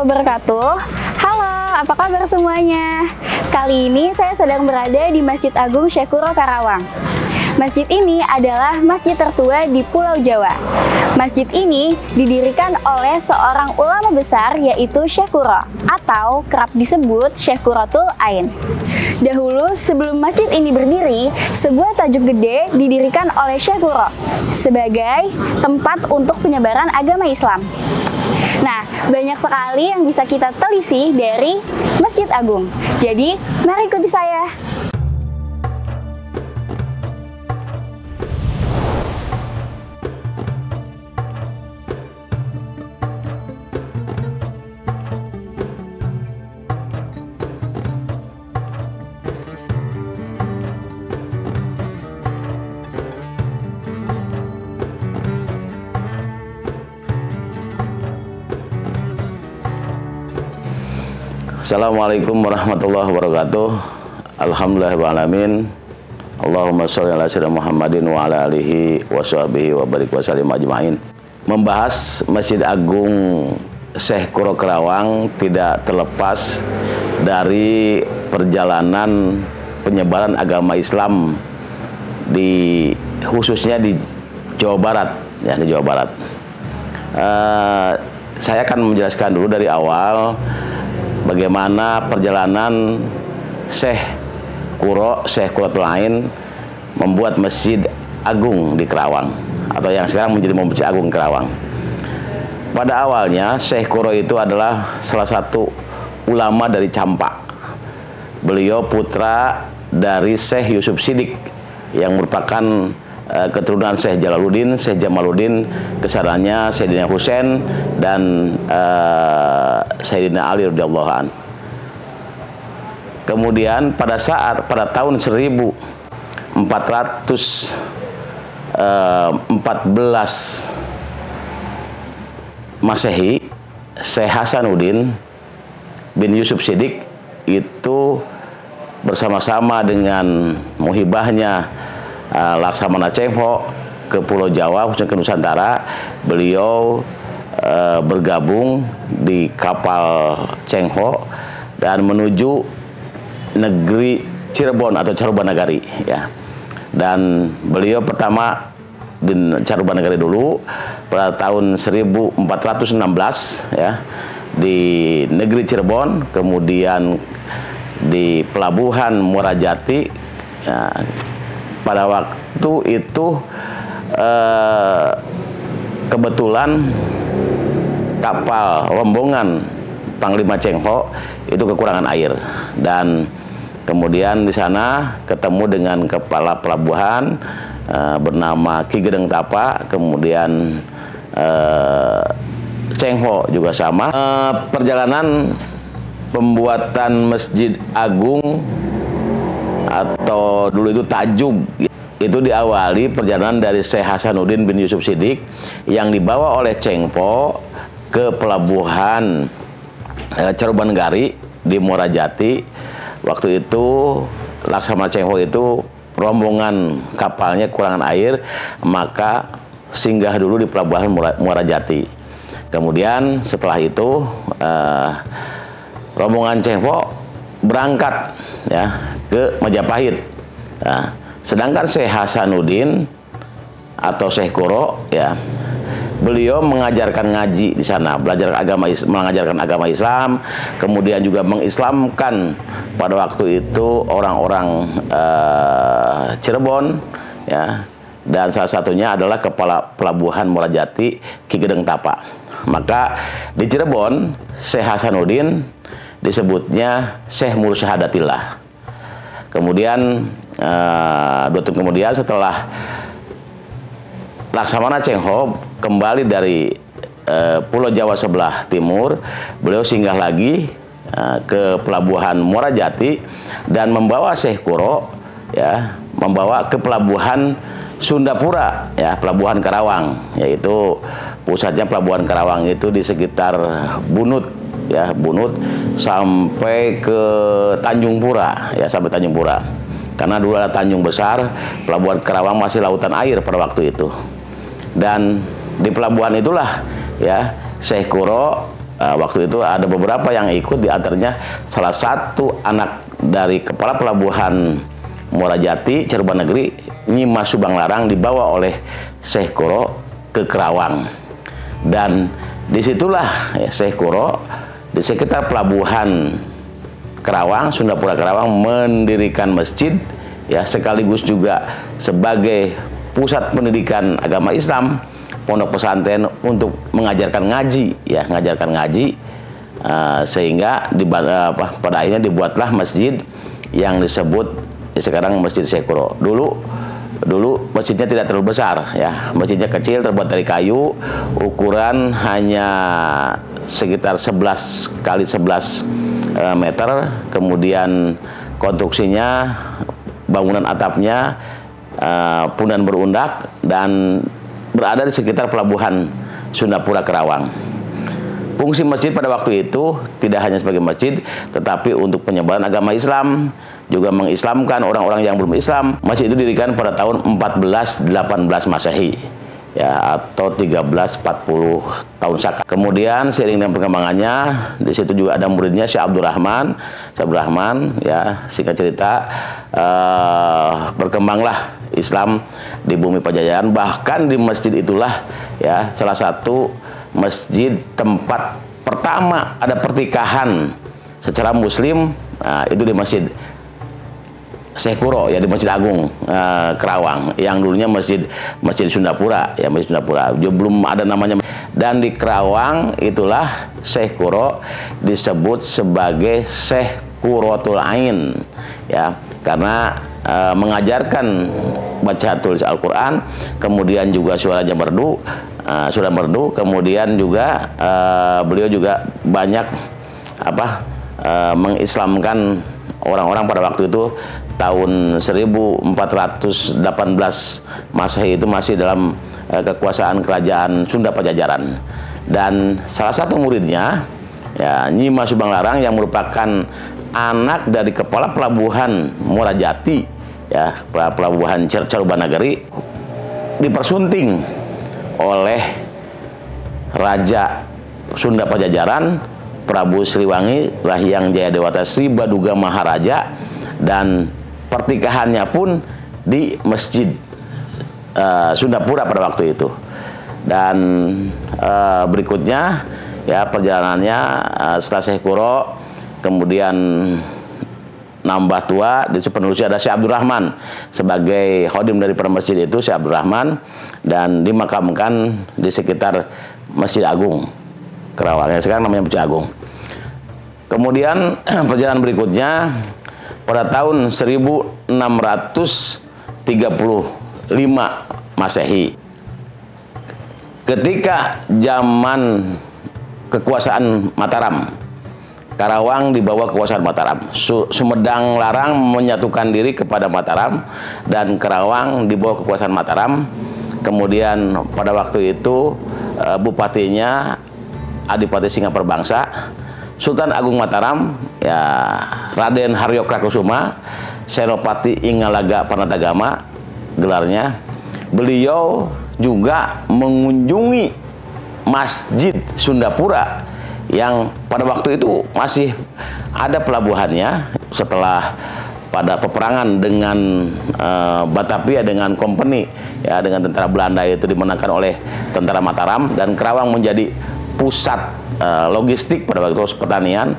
wabarakatuh. Halo, apa kabar semuanya? Kali ini saya sedang berada di Masjid Agung Syekh Kuro Karawang. Masjid ini adalah masjid tertua di Pulau Jawa. Masjid ini didirikan oleh seorang ulama besar yaitu Syekh Kuro atau kerap disebut Syekh Quratul Ain. Dahulu sebelum masjid ini berdiri, sebuah tajuk gede didirikan oleh Syekh Kuro sebagai tempat untuk penyebaran agama Islam. Nah, banyak sekali yang bisa kita telisih dari Masjid Agung. Jadi, mari ikuti saya. Assalamualaikum warahmatullahi wabarakatuh. Alhamdulillahirrahmanirrahim. Allahumma sholli ala sayyidina Muhammadin wa ala alihi wa sahbihi wa barik wa sallim ajma'in. Membahas Masjid Agung Syekh Kuro Karawang tidak terlepas dari perjalanan penyebaran agama Islam khususnya di Jawa Barat, ya, di Jawa Barat. Saya akan menjelaskan dulu dari awal bagaimana perjalanan Syekh Quratul Ain membuat Masjid Agung di Karawang, atau yang sekarang menjadi Masjid Agung Karawang. Pada awalnya Syekh Kuro itu adalah salah satu ulama dari Campak. Beliau putra dari Syekh Yusuf Siddiq yang merupakan keturunan Syekh Jalaluddin, Syekh Jamaluddin, kesananya Sayyidina Husain dan Sayyidina Ali radhiyallahu an. Kemudian pada tahun 1414 Masehi, Syekh Hasanuddin bin Yusuf Siddiq itu bersama-sama dengan muhibahnya Laksamana Cengho ke Pulau Jawa, khususnya ke Nusantara. Beliau bergabung di kapal Cengho dan menuju negeri Cirebon atau Carubanagari, ya. Dan beliau pertama di Carubanagari dulu pada tahun 1416, ya, di negeri Cirebon, kemudian di pelabuhan Muarajati, ya. Pada waktu itu kebetulan kapal rombongan Panglima Cengho itu kekurangan air, dan kemudian di sana ketemu dengan kepala pelabuhan bernama Ki Gedeng Tapa, kemudian Cengho juga sama. Perjalanan pembuatan Masjid Agung atau dulu itu Tajuk itu diawali perjalanan dari Syekh Hasanuddin bin Yusuf Siddiq yang dibawa oleh Cengho ke pelabuhan Carubanagari di Muarajati. Waktu itu Laksamana Cengho itu rombongan kapalnya kekurangan air, maka singgah dulu di pelabuhan Muarajati. Kemudian setelah itu rombongan Cengho berangkat, ya, ke Majapahit. Nah, sedangkan Syekh Hasanuddin atau Syekh Kuro, ya, beliau mengajarkan ngaji di sana, mengajarkan agama Islam, kemudian juga mengislamkan pada waktu itu orang-orang Cirebon, ya, dan salah satunya adalah kepala pelabuhan Muarajati Ki Gedeng Tapa. Maka di Cirebon Syekh Hasanuddin disebutnya Syekh Mursyahadatillah. Kemudian 2 tahun kemudian setelah Laksamana Cengho kembali dari Pulau Jawa sebelah timur, beliau singgah lagi ke pelabuhan Muarajati dan membawa Syekh Kuro, ya, membawa ke pelabuhan Sundapura, ya, pelabuhan Karawang, yaitu pusatnya pelabuhan Karawang itu di sekitar Bunut, ya, Bunut sampai ke Tanjung Pura, ya, sampai Tanjung Pura. Karena dulu ada Tanjung Besar, pelabuhan Karawang masih lautan air pada waktu itu. Dan di pelabuhan itulah, ya, Syekh Kuro Waktu itu ada beberapa yang ikut, di antaranya salah satu anak dari kepala pelabuhan Muara Jati, Cirebon Negeri, Nyimas Subang Larang, dibawa oleh Syekh Kuro ke Kerawang. Dan disitulah Syekh Kuro di sekitar pelabuhan Kerawang, Sundapura Kerawang, mendirikan masjid, ya, sekaligus juga sebagai pusat pendidikan agama Islam, pondok pesantren untuk mengajarkan ngaji, ya, mengajarkan ngaji, sehingga pada akhirnya dibuatlah masjid yang disebut sekarang Masjid Syekh Kuro. Dulu masjidnya tidak terlalu besar, ya, masjidnya kecil, terbuat dari kayu, ukuran hanya sekitar 11 kali 11 meter, kemudian konstruksinya, bangunan atapnya pundan berundak, dan berada di sekitar pelabuhan Sundapura Kerawang. Fungsi masjid pada waktu itu tidak hanya sebagai masjid, tetapi untuk penyebaran agama Islam, juga mengislamkan orang-orang yang belum Islam. Masjid itu didirikan pada tahun 1418 Masehi, ya, atau 1340 tahun Saka. Kemudian seiring dengan perkembangannya, di situ juga ada muridnya Syekh Abdul Rahman, ya, singkat cerita, berkembanglah Islam di bumi Pajajaran. Bahkan di masjid itulah, ya, salah satu masjid tempat pertama ada pertikahan secara Muslim, itu di Masjid Syekh Kuro, ya, di Masjid Agung Kerawang, yang dulunya Masjid Sundapura, ya, Masjid Sundapura, belum ada namanya. Dan di Kerawang itulah Syekh Kuro disebut sebagai Syekh Qurratul Ain, ya, karena mengajarkan baca tulis Al-Quran, kemudian juga surah merdu, kemudian juga beliau juga banyak mengislamkan orang-orang pada waktu itu. Tahun 1418 Masehi itu masih dalam kekuasaan kerajaan Sunda Pajajaran. Dan salah satu muridnya, ya, Nyimas Subang Larang, yang merupakan anak dari kepala pelabuhan Muara Jati, ya, pelabuhan Cirebon Negeri, dipersunting oleh Raja Sunda Pajajaran Prabu Sriwangi Rahyang Jayadewata Sri Baduga Maharaja, dan pertikahannya pun di Masjid Sundapura pada waktu itu. Dan berikutnya, ya, perjalanannya setelah Syekh Kuro, kemudian nambah tua, di penerusnya ada Syekh Abdul Rahman sebagai khodim dari masjid itu, Syekh Abdul Rahman, dan dimakamkan di sekitar Masjid Agung Kerawang, yang sekarang namanya Masjid Agung. Kemudian perjalanan berikutnya pada tahun 1635 Masehi, ketika zaman kekuasaan Mataram, Karawang di bawah kekuasaan Mataram. Sumedang Larang menyatukan diri kepada Mataram, dan Karawang di bawah kekuasaan Mataram. Kemudian pada waktu itu bupatinya Adipati Singaperbangsa, Sultan Agung Mataram, ya, Raden Haryo-Krakusuma, Senopati Ingalaga Panatagama gelarnya. Beliau juga mengunjungi Masjid Sundapura yang pada waktu itu masih ada pelabuhannya. Setelah pada peperangan dengan Batavia, dengan company, ya, dengan tentara Belanda, itu dimenangkan oleh tentara Mataram, dan Kerawang menjadi pusat logistik pada waktu itu pertanian.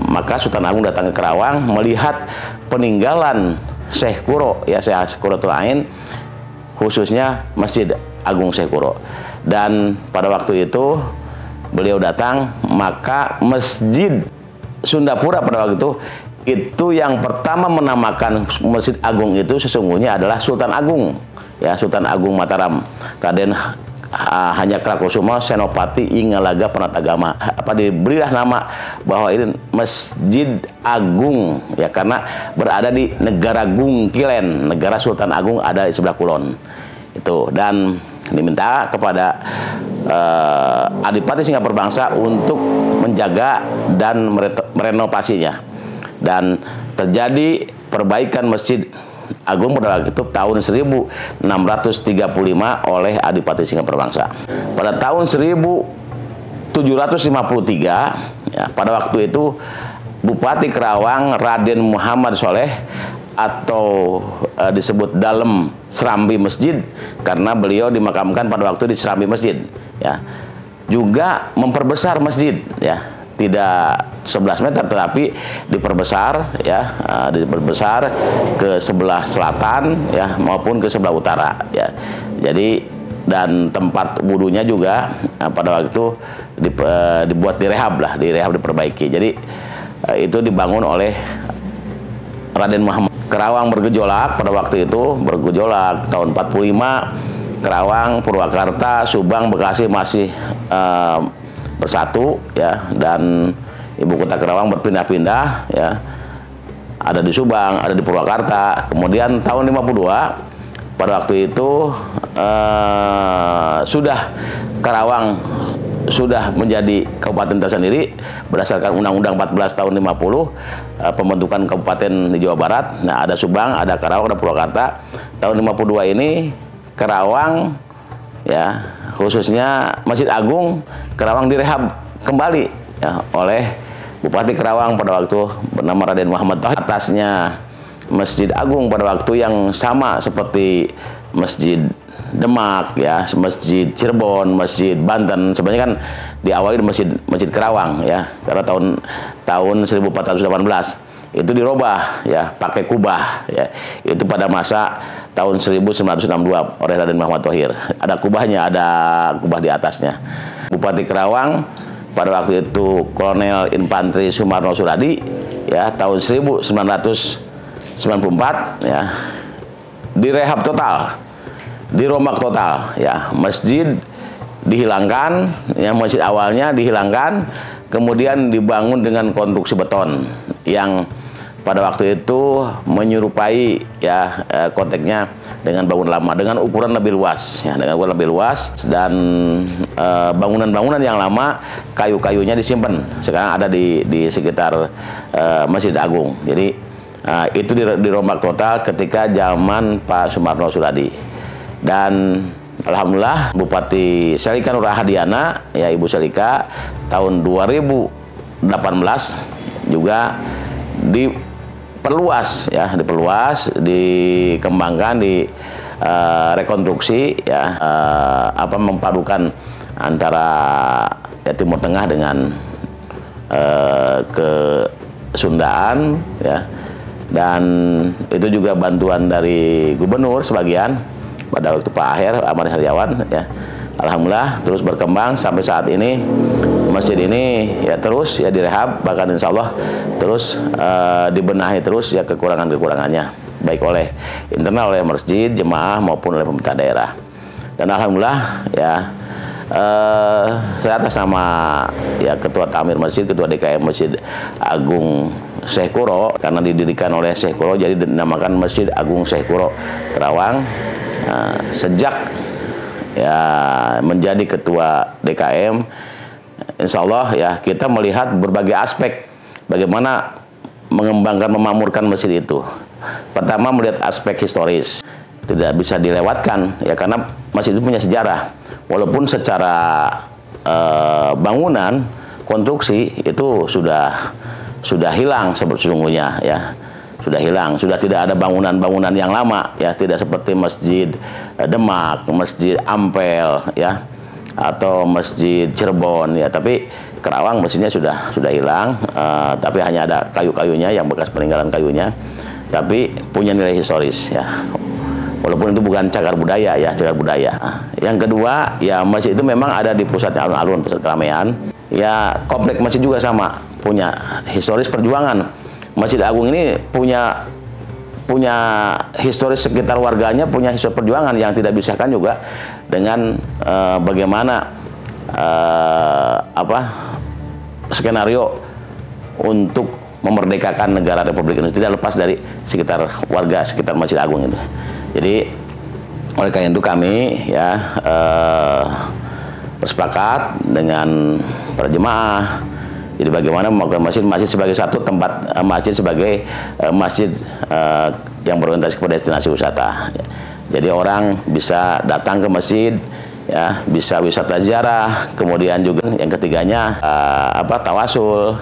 Maka Sultan Agung datang ke Kerawang melihat peninggalan Syekh Kuro, ya, Syekh Qurratul Ain, khususnya Masjid Agung Syekh Kuro. Dan pada waktu itu beliau datang, maka Masjid Sundapura pada waktu itu yang pertama menamakan Masjid Agung itu sesungguhnya adalah Sultan Agung, ya, Sultan Agung Mataram, Raden Hanyakrakosuma Senopati Ingalaga Panatagama. Diberilah nama bahwa ini Masjid Agung, ya, karena berada di negara Gungkilen, negara Sultan Agung ada di sebelah kulon itu. Dan diminta kepada Adipati Singaperbangsa untuk menjaga dan merenovasinya, dan terjadi perbaikan Masjid Agung pada waktu itu tahun 1635 oleh Adipati Singaperbangsa. Pada tahun 1700 1753 ya, pada waktu itu Bupati Kerawang Raden Muhammad Soleh atau disebut Dalem Serambi Masjid karena beliau dimakamkan pada waktu di Serambi Masjid ya. Juga memperbesar masjid ya, tidak 11 meter tetapi diperbesar ya, diperbesar ke sebelah selatan ya maupun ke sebelah utara ya. Jadi dan tempat wudunya juga pada waktu itu dibuat direhab, diperbaiki. Jadi itu dibangun oleh Raden Muhammad. Kerawang bergejolak pada waktu itu, bergejolak tahun 45. Kerawang, Purwakarta, Subang, Bekasi masih bersatu ya, dan ibu kota Kerawang berpindah-pindah ya. Ada di Subang, ada di Purwakarta. Kemudian tahun 52 pada waktu itu Kerawang sudah menjadi kabupaten tersendiri berdasarkan Undang-Undang 14 tahun 50 pembentukan kabupaten di Jawa Barat. Nah, ada Subang, ada Kerawang, ada Purwakarta. Tahun 52 ini Kerawang ya, khususnya Masjid Agung Kerawang direhab kembali ya oleh Bupati Kerawang pada waktu bernama Raden Muhammad Thohir. Atasnya Masjid Agung pada waktu yang sama seperti Masjid Demak ya, Masjid Cirebon, Masjid Banten, sebenarnya kan diawali di Masjid Kerawang ya, karena tahun 1418 itu dirubah ya pakai kubah ya, itu pada masa tahun 1962 oleh Raden Muhammad Thohir. Ada kubahnya, ada kubah di atasnya. Bupati Kerawang pada waktu itu Kolonel Infanteri Sumarno Suradi ya, tahun 1994 ya, direhab total, dirombak total ya, masjid dihilangkan ya, masjid awalnya dihilangkan, kemudian dibangun dengan konstruksi beton yang pada waktu itu menyerupai ya konteksnya dengan bangunan lama dengan ukuran lebih luas ya, dengan ukuran lebih luas, dan bangunan-bangunan yang lama kayu-kayunya disimpan sekarang ada di sekitar Masjid Agung. Jadi itu dirombak total ketika zaman Pak Sumarno Suradi. Dan alhamdulillah Bupati Selika Nur Ahadiana ya, Ibu Selika tahun 2018 juga diperluas ya, dikembangkan, rekonstruksi ya, memadukan antara ya, Timur Tengah dengan kesundaan ya, dan itu juga bantuan dari gubernur sebagian pada waktu Pak Aher Ahmad Heriawan ya. Alhamdulillah terus berkembang sampai saat ini masjid ini ya terus ya direhab, bahkan insya Allah terus dibenahi terus ya kekurangannya baik oleh internal, oleh masjid, jemaah maupun oleh pemerintah daerah. Dan alhamdulillah ya saya atas nama ya Ketua Tamir Masjid, Ketua DKM Masjid Agung Syekh Kuro, karena didirikan oleh Syekh Kuro jadi dinamakan Masjid Agung Syekh Kuro Kerawang. Sejak ya menjadi ketua DKM, insya Allah ya kita melihat berbagai aspek bagaimana mengembangkan, memakmurkan masjid itu. Pertama melihat aspek historis, tidak bisa dilewatkan ya, karena masjid itu punya sejarah, walaupun secara bangunan konstruksi itu sudah hilang sesungguhnya ya. Sudah hilang, sudah tidak ada bangunan-bangunan yang lama ya, tidak seperti Masjid Demak, Masjid Ampel ya, atau Masjid Cirebon ya, tapi Kerawang masjidnya sudah hilang, tapi hanya ada kayu-kayunya yang bekas peninggalan kayunya, tapi punya nilai historis ya, walaupun itu bukan cagar budaya ya, cagar budaya. Yang kedua ya, masjid itu memang ada di pusat alun-alun, pusat keramaian ya. Komplek masjid juga sama, punya historis perjuangan. Masjid Agung ini punya historis sekitar warganya, punya historis perjuangan yang tidak disahkan juga dengan bagaimana skenario untuk memerdekakan negara Republik Indonesia, tidak lepas dari sekitar warga sekitar Masjid Agung itu. Jadi oleh karena itu kami ya bersepakat dengan para jemaah. Jadi bagaimana memakai masjid sebagai satu tempat, masjid sebagai masjid yang berorientasi kepada destinasi wisata. Jadi orang bisa datang ke masjid ya, bisa wisata ziarah, kemudian juga yang ketiganya tawasul,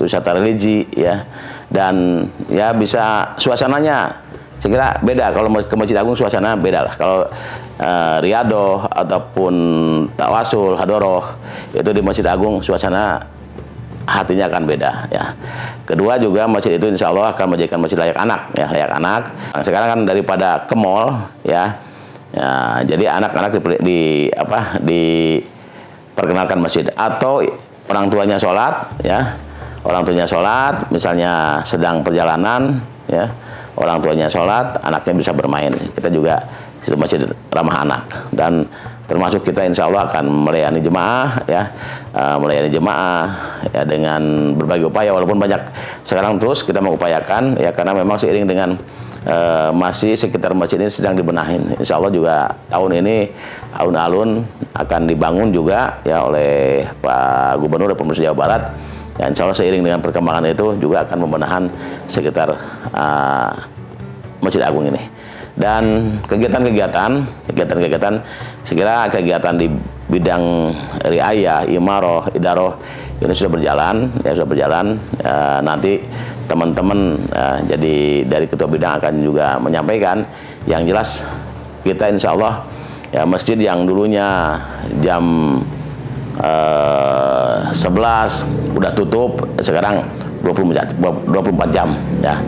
wisata religi, ya, dan ya bisa suasananya. Saya kira beda kalau ke Masjid Agung, suasana beda lah. Kalau riadoh ataupun tawasul, hadoroh, itu di Masjid Agung suasana hatinya akan beda, ya. Kedua juga masjid itu insya Allah akan menjadikan masjid layak anak, ya, layak anak. Sekarang kan daripada ke mall, ya. Ya, jadi anak-anak diperkenalkan masjid, atau orang tuanya sholat, ya, orang tuanya sholat, misalnya sedang perjalanan, ya, orang tuanya sholat, anaknya bisa bermain. Kita juga itu masjid ramah anak, dan termasuk kita insya Allah akan melayani jemaah, ya, ya, dengan berbagai upaya, walaupun banyak sekarang terus kita mengupayakan, ya, karena memang seiring dengan masih sekitar masjid ini sedang dibenahin. Insya Allah juga tahun ini alun-alun akan dibangun juga, ya, oleh Pak Gubernur dan Pemerintah Jawa Barat. Ya, insya Allah seiring dengan perkembangan itu juga akan pembenahan sekitar Masjid Agung ini. Dan kegiatan-kegiatan sekira kegiatan di bidang riayah, imaroh, idaroh ini sudah berjalan, ya, sudah berjalan. Nanti teman-teman jadi dari ketua bidang akan juga menyampaikan. Yang jelas kita insya Allah, ya, masjid yang dulunya jam 11 udah tutup, sekarang 24 jam, ya.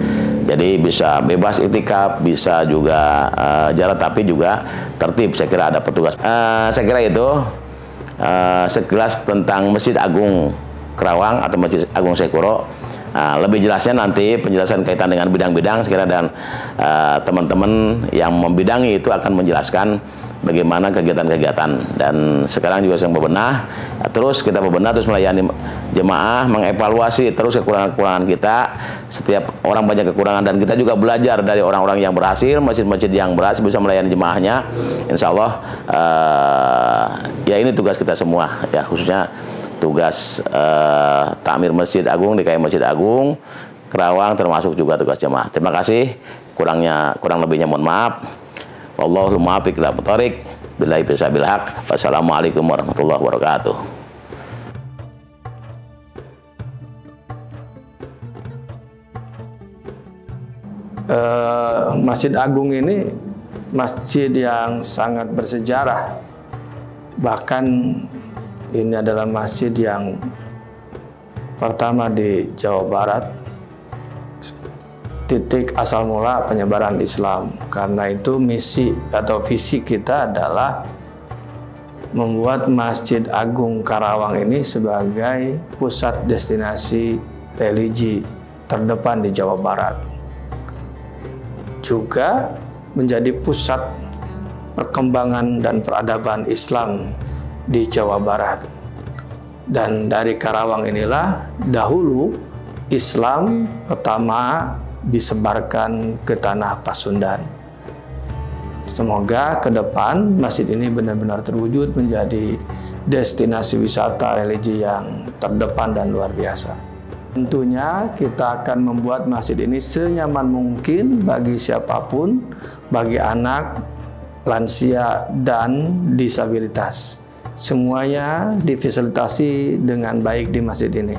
Jadi bisa bebas iktikaf, bisa juga jarak, tapi juga tertib. Saya kira ada petugas. Saya kira itu sekilas tentang Masjid Agung Karawang atau Masjid Agung Syekh Kuro. Lebih jelasnya nanti penjelasan kaitan dengan bidang-bidang, saya kira, dan teman-teman yang membidangi itu akan menjelaskan bagaimana kegiatan-kegiatan. Dan sekarang juga sedang bebenah, terus kita bebenah, terus melayani jemaah, mengevaluasi terus kekurangan-kekurangan kita. Setiap orang banyak kekurangan, dan kita juga belajar dari orang-orang yang berhasil, masjid-masjid yang berhasil bisa melayani jemaahnya. Insya Allah, ya, ini tugas kita semua, ya, khususnya tugas takmir Masjid Agung, DKM Masjid Agung Karawang, termasuk juga tugas jemaah. Terima kasih, kurang lebihnya mohon maaf. Wallahul muwaffiq ila thoriq, billahi bisabil haq. Wassalamualaikum warahmatullahi wabarakatuh. Masjid Agung ini masjid yang sangat bersejarah. Bahkan ini adalah masjid yang pertama di Jawa Barat, titik asal mula penyebaran Islam. Karena itu misi atau visi kita adalah membuat Masjid Agung Karawang ini sebagai pusat destinasi religi terdepan di Jawa Barat. Juga menjadi pusat perkembangan dan peradaban Islam di Jawa Barat. Dan dari Karawang inilah dahulu Islam pertama disebarkan ke tanah Pasundan. Semoga ke depan masjid ini benar-benar terwujud menjadi destinasi wisata religi yang terdepan dan luar biasa. Tentunya kita akan membuat masjid ini senyaman mungkin bagi siapapun, bagi anak, lansia, dan disabilitas. Semuanya difasilitasi dengan baik di masjid ini.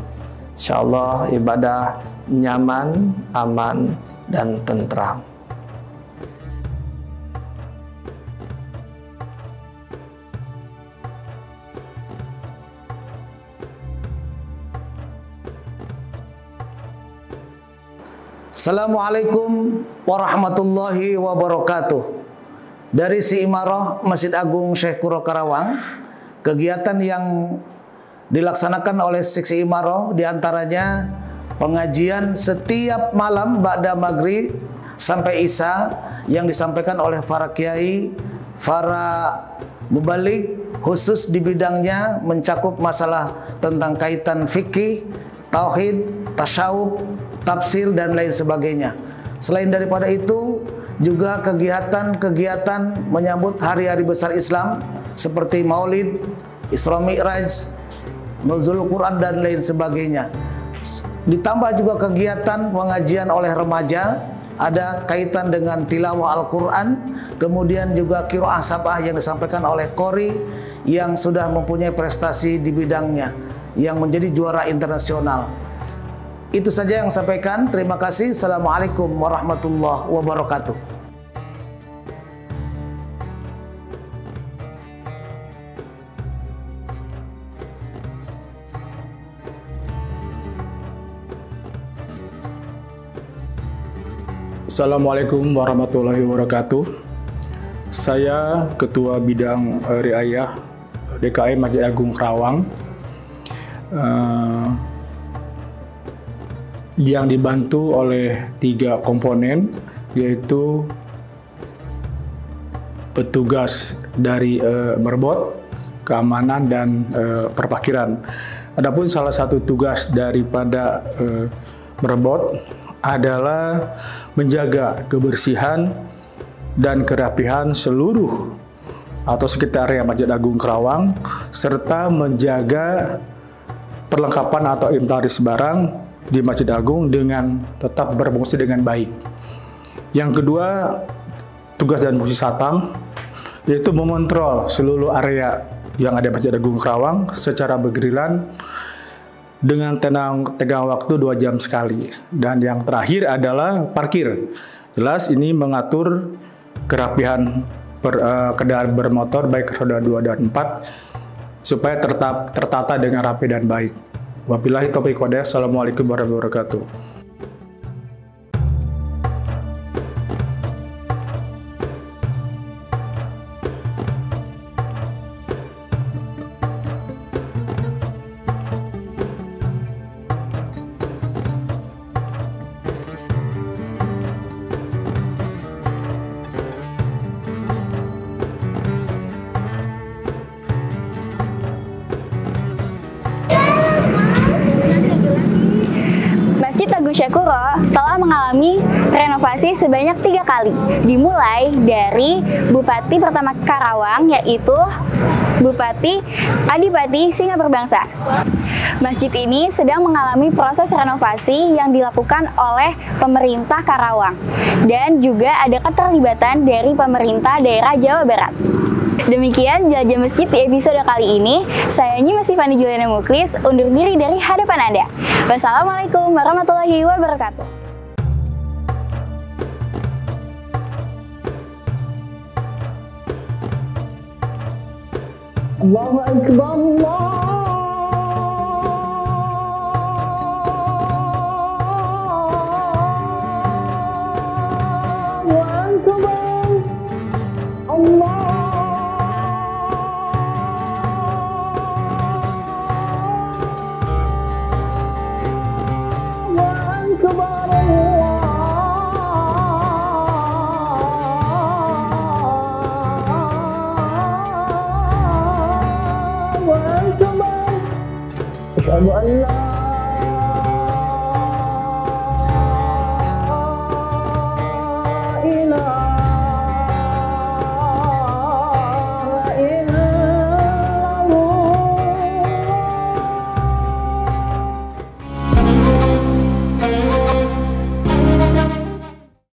Insya Allah ibadah nyaman, aman, dan tentram. Assalamualaikum warahmatullahi wabarakatuh. Dari Si Imaroh Masjid Agung Syekh Kuro Karawang, kegiatan yang dilaksanakan oleh Si Imaroh diantaranya pengajian setiap malam ba'da maghrib sampai isya yang disampaikan oleh para kiai, para mubalik, khusus di bidangnya mencakup masalah tentang kaitan fikih, tauhid, tasyawuf, tafsir, dan lain sebagainya. Selain daripada itu, juga kegiatan-kegiatan menyambut hari-hari besar Islam seperti Maulid, Isra Mi'raj, Nuzul Quran, dan lain sebagainya. Ditambah juga kegiatan pengajian oleh remaja ada kaitan dengan tilawah Al-Quran, kemudian juga qiraah sab'ah yang disampaikan oleh qori yang sudah mempunyai prestasi di bidangnya, yang menjadi juara internasional. Itu saja yang saya sampaikan. Terima kasih. Assalamualaikum warahmatullahi wabarakatuh. Assalamualaikum warahmatullahi wabarakatuh. Saya Ketua Bidang Riayah DKM Masjid Agung Karawang, yang dibantu oleh 3 komponen, yaitu petugas dari merbot, keamanan, dan perparkiran. Adapun salah satu tugas daripada merbot adalah menjaga kebersihan dan kerapihan seluruh atau sekitar area Masjid Agung Karawang, serta menjaga perlengkapan atau inventaris barang di Masjid Agung dengan tetap berfungsi dengan baik. Yang kedua, tugas dan fungsi Satpam yaitu mengontrol seluruh area yang ada di Masjid Agung Karawang secara bergiliran dengan tenggang waktu 2 jam sekali. Dan yang terakhir adalah parkir. Jelas ini mengatur kerapihan kendaraan bermotor baik roda 2 dan 4 supaya tetap tertata dengan rapi dan baik. Wabillahi taufiq wal hidayah. Assalamualaikum warahmatullahi wabarakatuh. Masjid Agung Syekuro telah mengalami renovasi sebanyak 3 kali, dimulai dari Bupati pertama Karawang, yaitu Bupati Adipati Singaperbangsa. Masjid ini sedang mengalami proses renovasi yang dilakukan oleh pemerintah Karawang, dan juga ada keterlibatan dari pemerintah daerah Jawa Barat. Demikian jelajah masjid di episode kali ini. Saya Nyimas Tiffany Juliana Muklis undur diri dari hadapan Anda. Wassalamualaikum warahmatullahi wabarakatuh. Allahu Akbar, Allahu Akbar.